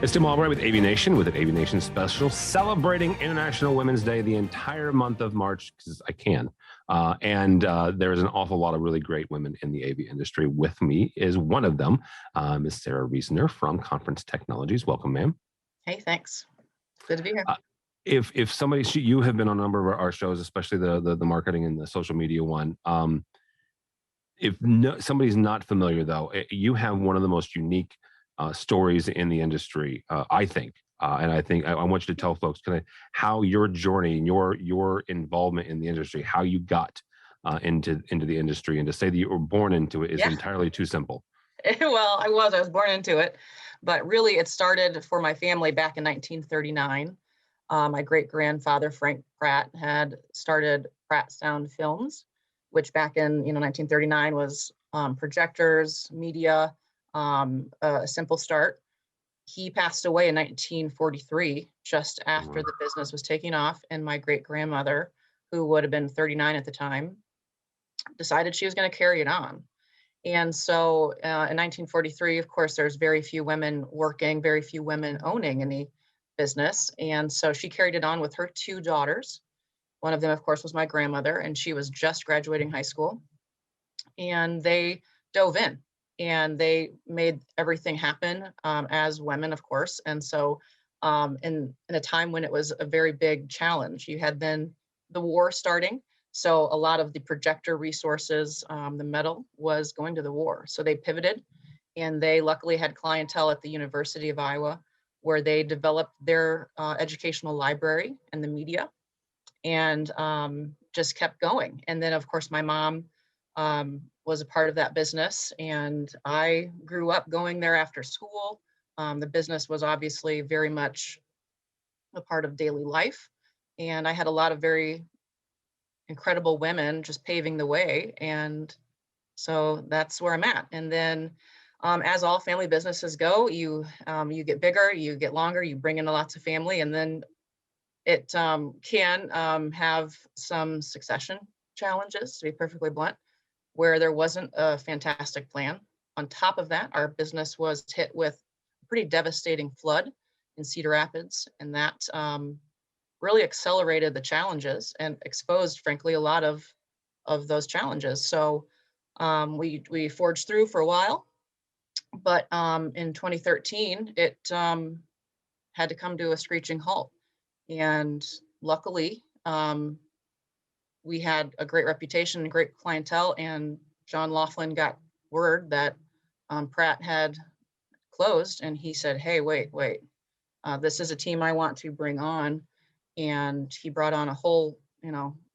It's Tim Albright with AVNation with an AVNation special celebrating International Women's Day the entire month of March because I can. There's an awful lot of really great women in the AV industry. With me is one of them, Ms. Sara Reasner from Conference Technologies. Welcome, ma'am. Hey, thanks. Good to be here. If somebody, you have been on a number of our shows, especially the marketing and the social media one. If somebody's not familiar, though, you have one of the most unique stories in the industry, I think. And I think I want you to tell folks kind of how your journey and your involvement in the industry, how you got into the industry, and to say that you were born into it is entirely too simple. Well, I was born into it, but really it started for my family back in 1939. My great-grandfather, Frank Pratt, had started Pratt Sound Films, which back in 1939 was projectors, media, a simple start. He passed away in 1943, just after the business was taking off, and my great-grandmother, who would have been 39 at the time, decided she was going to carry it on. And so in 1943, of course, there's very few women working, very few women owning any business. And so she carried it on with her two daughters. One of them, of course, was my grandmother, and she was just graduating high school. And they dove in and they made everything happen as women, of course. And so in a time when it was a very big challenge, you had then the war starting. So a lot of the projector resources, the metal, was going to the war. So they pivoted, and they luckily had clientele at the University of Iowa, where they developed their educational library and the media, and just kept going. And then, of course, my mom was a part of that business, and I grew up going there after school. The business was obviously very much a part of daily life, and I had a lot of very incredible women just paving the way, and so that's where I'm at. And then as all family businesses go, you get bigger, you get longer, you bring in lots of family, and then it can have some succession challenges, to be perfectly blunt, where there wasn't a fantastic plan. On top of that, our business was hit with a pretty devastating flood in Cedar Rapids, and that really accelerated the challenges and exposed, frankly, a lot of those challenges. So we forged through for a while, but in 2013, it had to come to a screeching halt. And luckily, we had a great reputation and great clientele, and John Laughlin got word that Pratt had closed, and he said, hey, wait, this is a team I want to bring on. And he brought on a whole,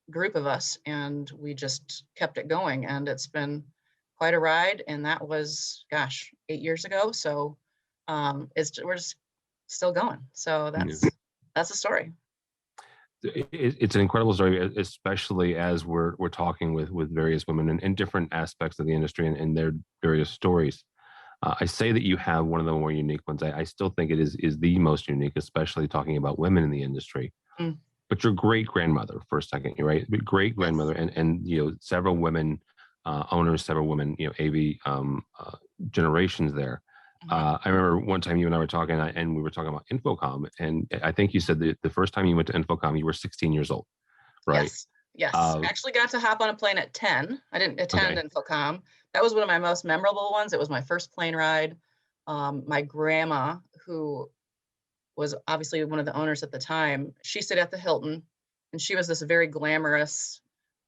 group of us, and we just kept it going. And it's been quite a ride. And that was, 8 years ago. So we're just still going. So that's the story. It's an incredible story, especially as we're talking with various women in different aspects of the industry and their various stories. I say that you have one of the more unique ones. I still think it is the most unique, especially talking about women in the industry. Mm. But your great grandmother, for a second, right? Great grandmother, Yes. and several women owners, several women, AV generations there. I remember one time you and I were talking, and we were talking about Infocom, and I think you said that the first time you went to Infocom, you were 16 years old, right? Yes. I actually got to hop on a plane at 10. I didn't attend Infocom. That was one of my most memorable ones. It was my first plane ride. My grandma, who was obviously one of the owners at the time, she stayed at the Hilton, and she was this very glamorous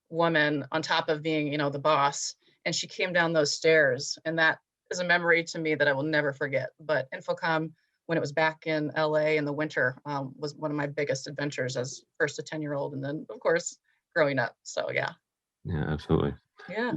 woman on top of being, the boss. And she came down those stairs, and that is a memory to me that I will never forget. But Infocom, when it was back in LA in the winter, was one of my biggest adventures as first a 10-year-old, and then of course growing up. So yeah. Yeah, absolutely. Yeah.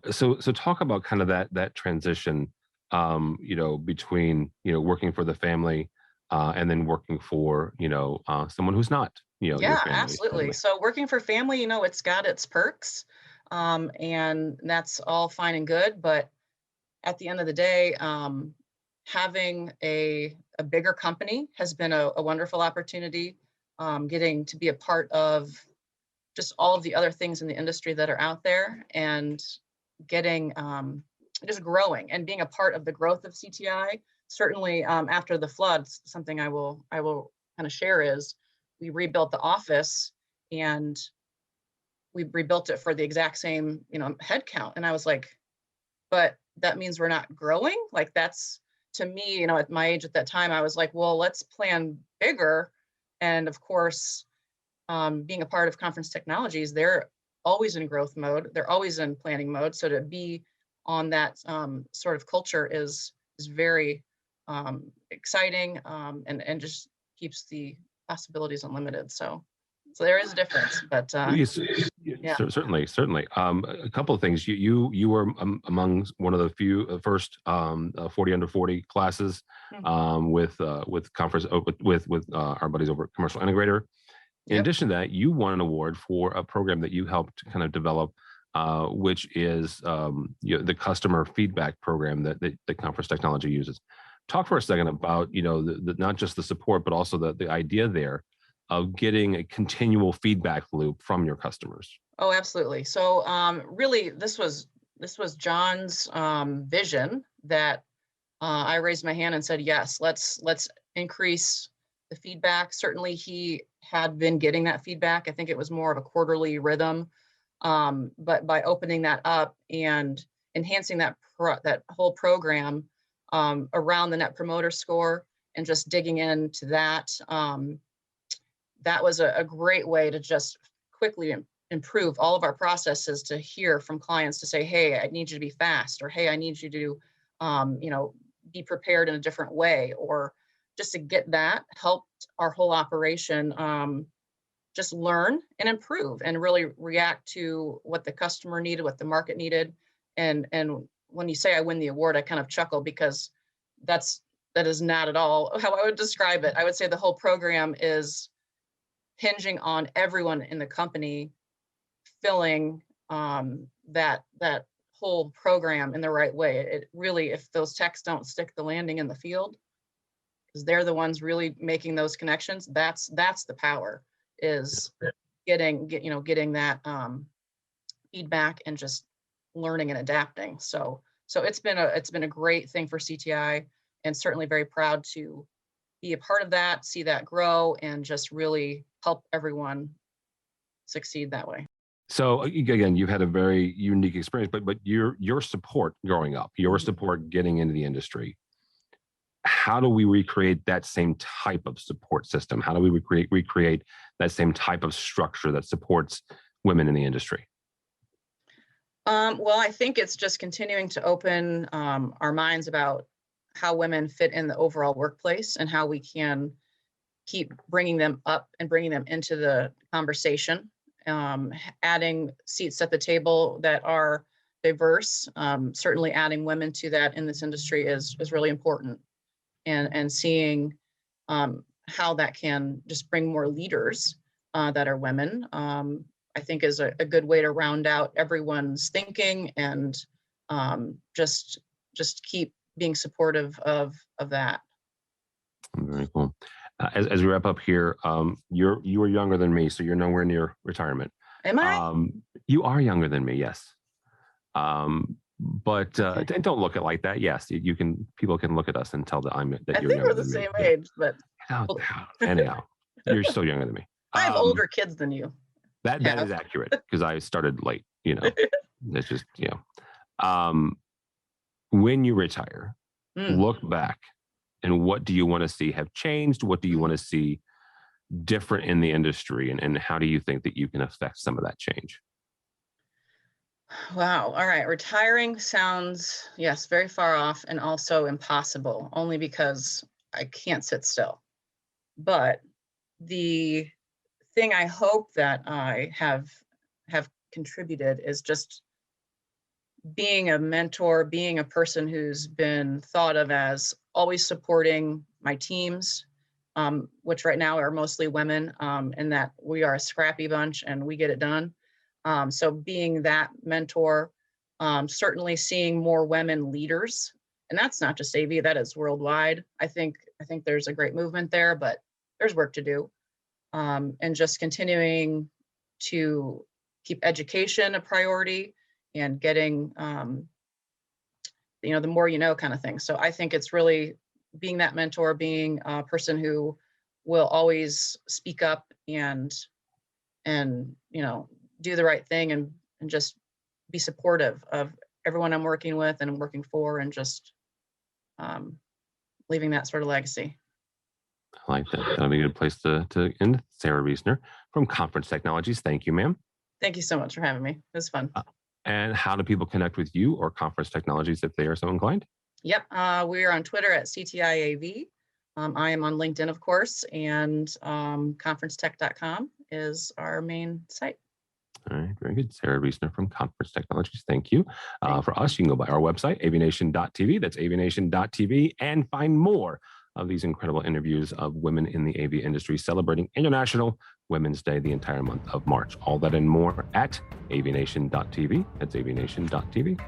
So talk about kind of that transition, between working for the family, and then working for someone who's not your Yeah, family. absolutely. So working for family, it's got its perks, and that's all fine and good. But at the end of the day, having a bigger company has been a wonderful opportunity. Getting to be a part of just all of the other things in the industry that are out there, and getting just growing and being a part of the growth of CTI certainly after the floods, something I will kind of share is we rebuilt the office, and we rebuilt it for the exact same, head count. And I was like, but that means we're not growing. Like, that's, to me, at my age at that time, I was like, well, let's plan bigger. And of course, being a part of Conference Technologies, they're always in growth mode. They're always in planning mode. So to be on that sort of culture is very exciting, and just keeps the possibilities unlimited. So there is a difference, but Yes, yeah. certainly. A couple of things. You were among one of the few first 40 under 40 classes with conference with our buddies over at Commercial Integrator. In Yep. addition to that, you won an award for a program that you helped kind of develop, which is the customer feedback program that Conference Technology uses. Talk for a second about the not just the support, but also the idea there of getting a continual feedback loop from your customers. Oh, absolutely. So really, this was John's vision that I raised my hand and said, yes, let's increase the feedback. Certainly, he had been getting that feedback. I think it was more of a quarterly rhythm, but by opening that up and enhancing that whole program around the Net Promoter Score and just digging into that, that was a great way to just quickly improve all of our processes, to hear from clients to say, hey, I need you to be fast, or hey, I need you to be prepared in a different way, or just to get that helped our whole operation just learn and improve and really react to what the customer needed, what the market needed. And when you say I win the award, I kind of chuckle, because that is not at all how I would describe it. I would say the whole program is hinging on everyone in the company filling that whole program in the right way. It really, if those techs don't stick the landing in the field, because they're the ones really making those connections, that's the power, is getting that feedback and just learning and adapting. So it's been a great thing for CTI, and certainly very proud to be a part of that, see that grow, and just really help everyone succeed that way. So again, you've had a very unique experience, but your support growing up, your support getting into the industry, how do we recreate that same type of support system? How do we recreate that same type of structure that supports women in the industry? Well, I think it's just continuing to open our minds about how women fit in the overall workplace, and how we can keep bringing them up and bringing them into the conversation, adding seats at the table that are diverse. Certainly adding women to that in this industry is really important, and seeing how that can just bring more leaders that are women, I think is a good way to round out everyone's thinking, and just keep being supportive of that. Very cool. As we wrap up here, you are younger than me, so you're nowhere near retirement. Am I? You are younger than me, yes. But don't look at it like that. Yes, you can. People can look at us and tell that I you're think younger we're the than me. same age, but Well, anyhow, you're still younger than me. I have older kids than you. That is accurate, because I started late. That's just when you retire, look back, and what do you want to see have changed? What do you want to see different in the industry, and how do you think that you can affect some of that change? Wow. All right. Retiring sounds, yes, very far off, and also impossible, only because I can't sit still. But the thing I hope that I have contributed is just being a mentor, being a person who's been thought of as always supporting my teams, which right now are mostly women, and that we are a scrappy bunch and we get it done. So being that mentor, certainly seeing more women leaders, and that's not just AV, that is worldwide. I think there's a great movement there, but there's work to do. And just continuing to keep education a priority, and getting, the more you know kind of thing. So I think it's really being that mentor, being a person who will always speak up and do the right thing and just be supportive of everyone I'm working with and working for, and just leaving that sort of legacy. I like that. That'll be a good place to end. Sara Reasner from Conference Technologies. Thank you, ma'am. Thank you so much for having me. It was fun. And how do people connect with you or Conference Technologies if they are so inclined? Yep. We are on Twitter at CTIAV. I am on LinkedIn, of course, and conferencetech.com is our main site. All right, very good. Sara Reasner from Conference Technologies. Thank you. For us, you can go by our website, AVNation.tv. That's AVNation.tv, and find more of these incredible interviews of women in the AV industry celebrating International Women's Day the entire month of March. All that and more at AVNation.tv. That's AVNation.tv.